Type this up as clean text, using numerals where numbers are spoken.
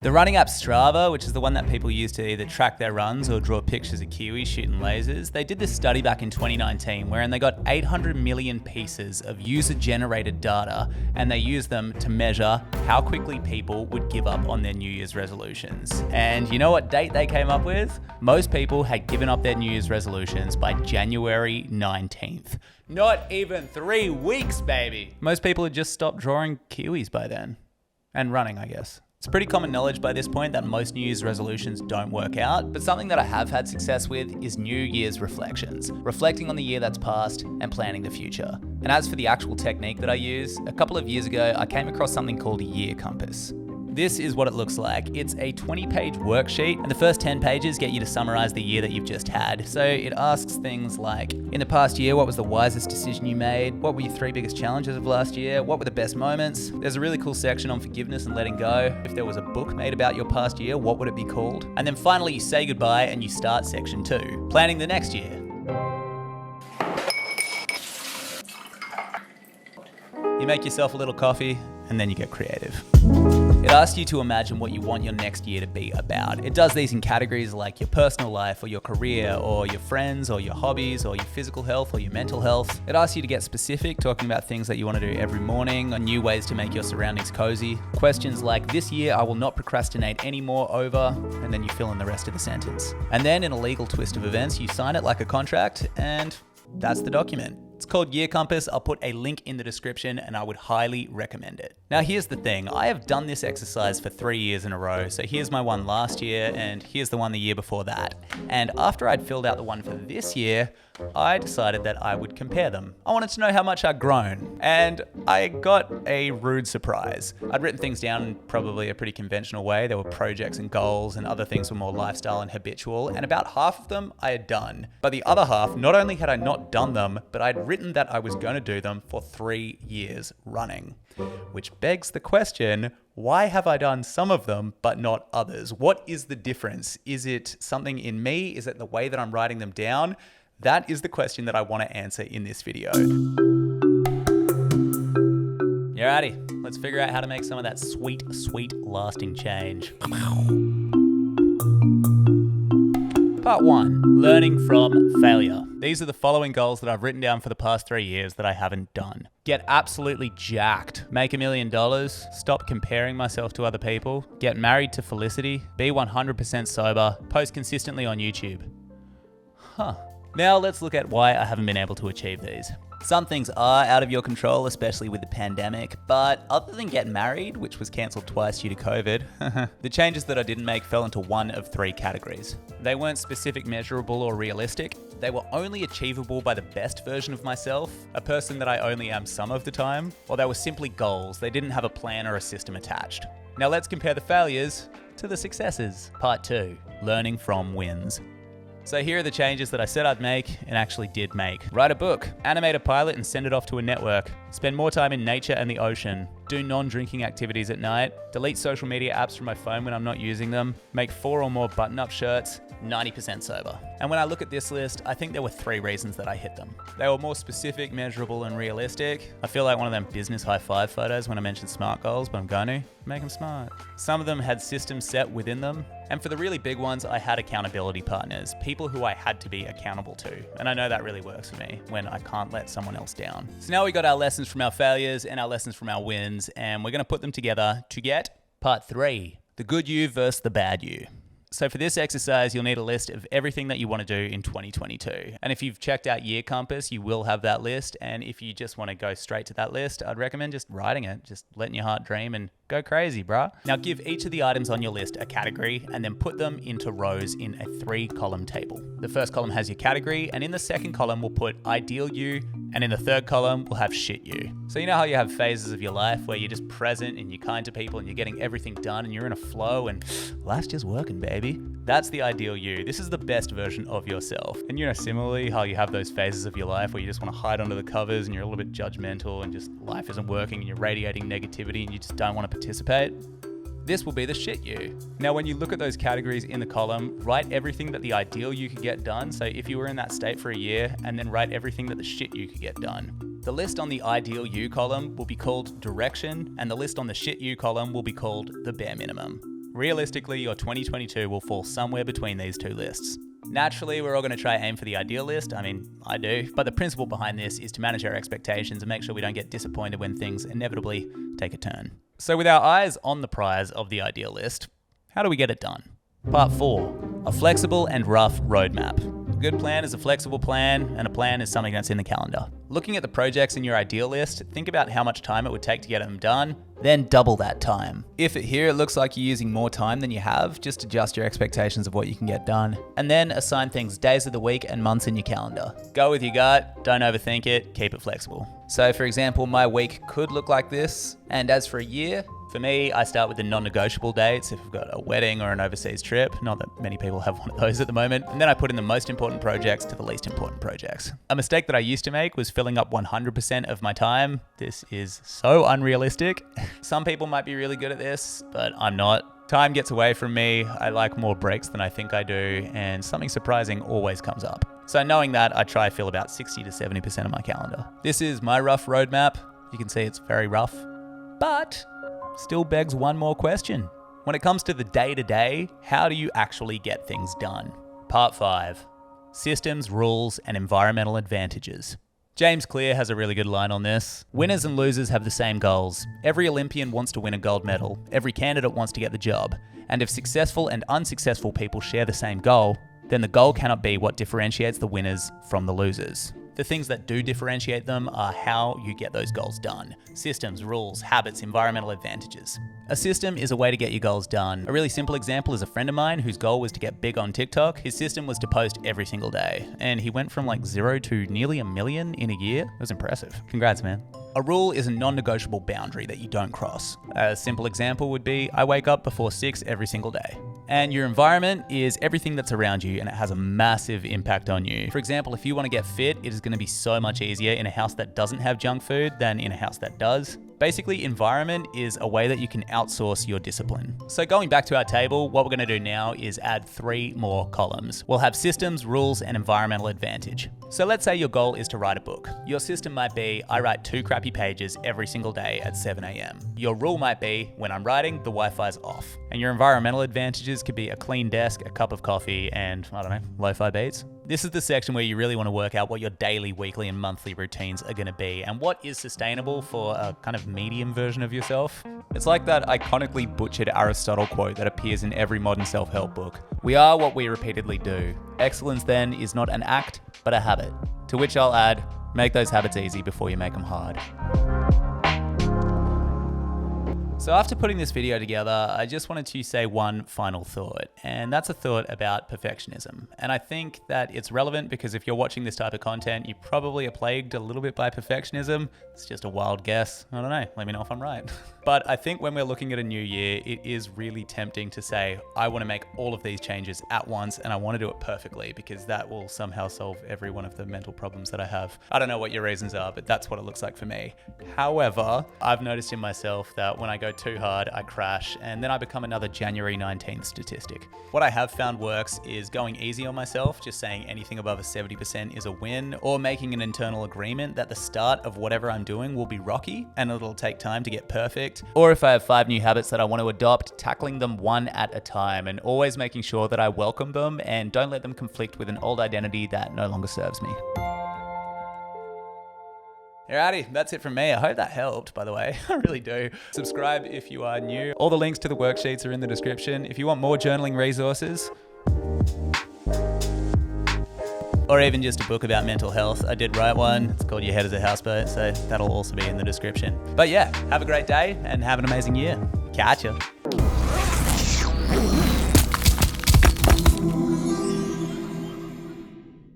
The running app Strava, which is the one that people use to either track their runs or draw pictures of Kiwis shooting lasers, they did this study back in 2019 wherein they got 800 million pieces of user-generated data and they used them to measure how quickly people would give up on their New Year's resolutions. And you know what date they came up with? Most people had given up their New Year's resolutions by January 19th. Not even 3 weeks, baby! Most people had just stopped drawing Kiwis by then. And running, I guess. It's pretty common knowledge by this point that most New Year's resolutions don't work out, but something that I have had success with is New Year's reflections, reflecting on the year that's passed and planning the future. And as for the actual technique that I use, a couple of years ago, I came across something called a year compass. This is what it looks like. It's a 20-page worksheet, and the first 10 pages get you to summarize the year that you've just had. So it asks things like, in the past year, what was the wisest decision you made? What were your 3 biggest challenges of last year? What were the best moments? There's a really cool section on forgiveness and letting go. If there was a book made about your past year, what would it be called? And then finally, you say goodbye and you start section 2, planning the next year. You make yourself a little coffee, and then you get creative. It asks you to imagine what you want your next year to be about. It does these in categories like your personal life or your career or your friends or your hobbies or your physical health or your mental health. It asks you to get specific, talking about things that you want to do every morning or new ways to make your surroundings cozy. Questions like, this year I will not procrastinate anymore over, and then you fill in the rest of the sentence. And then in a legal twist of events, you sign it like a contract, and that's the document. It's called Year Compass. I'll put a link in the description and I would highly recommend it. Now here's the thing, I have done this exercise for 3 years in a row. So here's my one last year and here's the one the year before that. And after I'd filled out the one for this year, I decided that I would compare them. I wanted to know how much I'd grown, and I got a rude surprise. I'd written things down in probably a pretty conventional way. There were projects and goals, and other things were more lifestyle and habitual, and about half of them I had done. But the other half, not only had I not done them, but I'd written that I was going to do them for 3 years running. Which begs the question, why have I done some of them but not others? What is the difference? Is it something in me? Is it the way that I'm writing them down? That is the question that I want to answer in this video. Alrighty, let's figure out how to make some of that sweet, sweet lasting change. Part 1, learning from failure. These are the following goals that I've written down for the past 3 years that I haven't done. Get absolutely jacked. Make $1 million. Stop comparing myself to other people. Get married to Felicity. Be 100% sober. Post consistently on YouTube. Now let's look at why I haven't been able to achieve these. Some things are out of your control, especially with the pandemic, but other than getting married, which was cancelled twice due to COVID, the changes that I didn't make fell into one of 3 categories. They weren't specific, measurable, or realistic. They were only achievable by the best version of myself, a person that I only am some of the time, or they were simply goals. They didn't have a plan or a system attached. Now let's compare the failures to the successes. Part 2, learning from wins. So here are the changes that I said I'd make and actually did make. Write a book, animate a pilot and send it off to a network, spend more time in nature and the ocean, do non-drinking activities at night, delete social media apps from my phone when I'm not using them, make 4 or more button-up shirts, 90% sober. And when I look at this list, I think there were 3 reasons that I hit them. They were more specific, measurable, and realistic. I feel like one of them business high-five photos when I mentioned SMART goals, but I'm going to make them smart. Some of them had systems set within them. And for the really big ones, I had accountability partners, people who I had to be accountable to. And I know that really works for me when I can't let someone else down. So now we got our lessons from our failures and our lessons from our wins, and we're going to put them together to get part 3, the good you versus the bad you. So for this exercise, you'll need a list of everything that you want to do in 2022. And if you've checked out Year Compass, you will have that list. And if you just want to go straight to that list, I'd recommend just writing it, just letting your heart dream and go crazy, bruh. Now give each of the items on your list a category and then put them into rows in a 3-column table. The first column has your category, and in the second column, we'll put ideal you, and in the third column, we'll have shit you. So you know how you have phases of your life where you're just present and you're kind to people and you're getting everything done and you're in a flow and life's just working, baby. That's the ideal you. This is the best version of yourself. And you know, similarly, how you have those phases of your life where you just want to hide under the covers and you're a little bit judgmental and just life isn't working and you're radiating negativity and you just don't want to participate. This will be the shit you. Now, when you look at those categories in the column, write everything that the ideal you could get done. So if you were in that state for a year, and then write everything that the shit you could get done. The list on the ideal you column will be called direction, and the list on the shit you column will be called the bare minimum. Realistically, your 2022 will fall somewhere between these two lists. Naturally, we're all going to try aim for the ideal list. I mean, I do. But the principle behind this is to manage our expectations and make sure we don't get disappointed when things inevitably take a turn. So with our eyes on the prize of the ideal list, how do we get it done? Part 4, a flexible and rough roadmap. A good plan is a flexible plan, and a plan is something that's in the calendar. Looking at the projects in your ideal list, think about how much time it would take to get them done, then double that time. If here it looks like you're using more time than you have, just adjust your expectations of what you can get done. And then assign things days of the week and months in your calendar. Go with your gut, don't overthink it, keep it flexible. So for example, my week could look like this, and as for a year, for me, I start with the non-negotiable dates if I've got a wedding or an overseas trip. Not that many people have one of those at the moment. And then I put in the most important projects to the least important projects. A mistake that I used to make was filling up 100% of my time. This is so unrealistic. Some people might be really good at this, but I'm not. Time gets away from me. I like more breaks than I think I do, and something surprising always comes up. So knowing that, I try to fill about 60 to 70% of my calendar. This is my rough roadmap. You can see it's very rough, but still begs one more question. When it comes to the day-to-day, how do you actually get things done? Part 5, systems, rules, and environmental advantages. James Clear has a really good line on this. Winners and losers have the same goals. Every Olympian wants to win a gold medal. Every candidate wants to get the job. And if successful and unsuccessful people share the same goal, then the goal cannot be what differentiates the winners from the losers. The things that do differentiate them are how you get those goals done. Systems, rules, habits, environmental advantages. A system is a way to get your goals done. A really simple example is a friend of mine whose goal was to get big on TikTok. His system was to post every single day. And he went from like 0 to nearly 1 million in a year. It was impressive. Congrats, man. A rule is a non-negotiable boundary that you don't cross. A simple example would be, I wake up before 6 every single day. And your environment is everything that's around you, and it has a massive impact on you. For example, if you want to get fit, it is going to be so much easier in a house that doesn't have junk food than in a house that does. Basically, environment is a way that you can outsource your discipline. So going back to our table, what we're going to do now is add 3 more columns. We'll have systems, rules, and environmental advantage. So let's say your goal is to write a book. Your system might be, I write 2 crappy pages every single day at 7 a.m. Your rule might be, when I'm writing, the Wi-Fi's off. And your environmental advantages could be a clean desk, a cup of coffee, and, I don't know, lo-fi beats. This is the section where you really want to work out what your daily, weekly, and monthly routines are going to be and what is sustainable for a kind of medium version of yourself. It's like that iconically butchered Aristotle quote that appears in every modern self-help book. We are what we repeatedly do. Excellence then is not an act, but a habit. To which I'll add, make those habits easy before you make them hard. So after putting this video together, I just wanted to say one final thought, and that's a thought about perfectionism. And I think that it's relevant because if you're watching this type of content, you probably are plagued a little bit by perfectionism. It's just a wild guess. I don't know. Let me know if I'm right. But I think when we're looking at a new year, it is really tempting to say, I want to make all of these changes at once and I want to do it perfectly because that will somehow solve every one of the mental problems that I have. I don't know what your reasons are, but that's what it looks like for me. However, I've noticed in myself that when I go too hard, I crash, and then I become another January 19th statistic. What I have found works is going easy on myself, just saying anything above a 70% is a win, or making an internal agreement that the start of whatever I'm doing will be rocky and it'll take time to get perfect. Or if I have 5 new habits that I want to adopt, tackling them one at a time and always making sure that I welcome them and don't let them conflict with an old identity that no longer serves me. Alrighty, that's it from me. I hope that helped, by the way. I really do. Subscribe if you are new. All the links to the worksheets are in the description. If you want more journaling resources, or even just a book about mental health, I did write one. It's called Your Head is a Houseboat, so that'll also be in the description. But yeah, have a great day and have an amazing year. Catch ya.